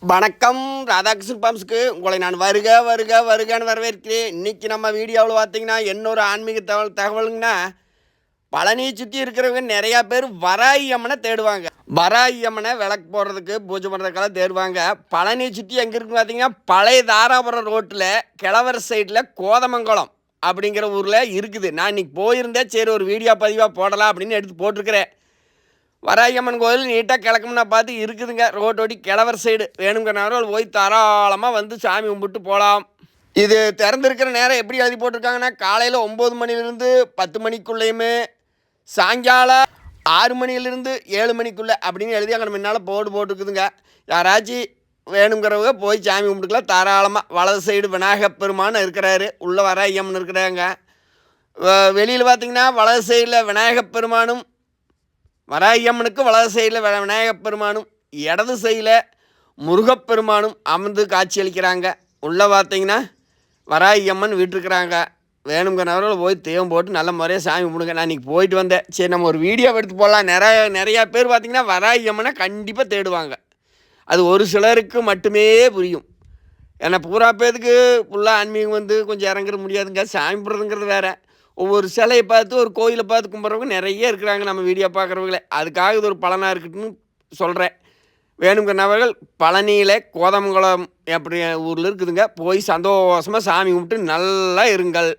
வணக்கம். ராதாகிருஷ்ணன் பாம்ஸ்க்கு உங்களை நான் வருக வருக வருகன்னு வரவேற்கிறேன். இன்றைக்கி நம்ம வீடியோவில் பார்த்தீங்கன்னா இன்னொரு ஆன்மீக தகவலுங்கன்னா, பழனியை சுற்றி இருக்கிறவங்க நிறையா பேர் வராகி அம்மனை தேடுவாங்க. வராகி அம்மனை விளக்கு போடுறதுக்கு பூஜை பண்ணுறதுக்கெல்லாம் தேடுவாங்க. பழனியை சுற்றி எங்கே இருக்குன்னு பார்த்தீங்கன்னா, பழைய தாராபுரம் ரோட்டில் கிழவர் சைடில் கோதமங்கலம் அப்படிங்கிற ஊரில் இருக்குது. நான் இன்றைக்கி போயிருந்தேன், சரி ஒரு வீடியோ பதிவாக போடலாம் அப்படின்னு எடுத்து போட்டிருக்கிறேன். வராகி அம்மன் கோயில் நீட்டாக கிழக்கும்னா பார்த்து இருக்குதுங்க. ரோட்டோடி கிழவர் சைடு வேணுங்கிறனால போய் தாராளமாக வந்து சாமி கும்பிட்டு போகலாம். இது திறந்துருக்கிற நேரம் எப்படி எழுதி போட்டிருக்காங்கன்னா, காலையில் 9 மணிலேருந்து 10 மணிக்குள்ளேயுமே, சாயங்காலம் 6 மணிலேருந்து 7 மணிக்குள்ளே அப்படின்னு எழுதி அங்கே முன்னால் போர்டு போட்டுருக்குதுங்க. யாராச்சும் வேணுங்கிறவங்க போய் சாமி கும்பிட்டுக்கலாம் தாராளமாக. வலது சைடு விநாயகப் பெருமான் இருக்கிறாரு, உள்ளே வராகி அம்மன் இருக்கிறாங்க. வெளியில் பார்த்திங்கன்னா வலது சைடில் விநாயகப் பெருமானும், வராகி அம்மனுக்கு வலது சைடில் விநாயகப் பெருமானும், இடது சைடில் முருகப்பெருமானும் அமர்ந்து காட்சி அளிக்கிறாங்க. உள்ளே பார்த்தீங்கன்னா வராகி அம்மன் வீட்டுருக்குறாங்க. வேணுங்கிறவர்கள் போய் தெய்வம் போட்டு நல்ல முறையாக சாமி கும்பிடுங்க. நான் இன்றைக்கி போயிட்டு வந்தேன், சரி நம்ம ஒரு வீடியோ எடுத்து போடலாம். நிறையா பேர் பார்த்திங்கன்னா வராகி அம்மனை கண்டிப்பாக தேடுவாங்க. அது ஒரு சிலருக்கு மட்டுமே புரியும். ஏன்னா பூரா பேருக்கு ஃபுல்லாக ஆன்மீகம் வந்து கொஞ்சம் இறங்குற முடியாதுங்க. சாமி கும்பிட்றதுங்கிறது வேறு. ஒவ்வொரு சிலையை பார்த்து ஒரு கோயிலை பார்த்து கும்பிட்றவங்க நிறைய இருக்கிறாங்க நம்ம வீடியோ பார்க்குறவங்களே. அதுக்காக இது ஒரு பலனாக இருக்குதுன்னு சொல்கிறேன். வேணுங்கிற நபர்கள் பழனியில் கோதமங்கலம் அப்படி ஊரில் இருக்குதுங்க. போய் சந்தோஷமாக சாமி கும்பிட்டு நல்லா இருங்கள்.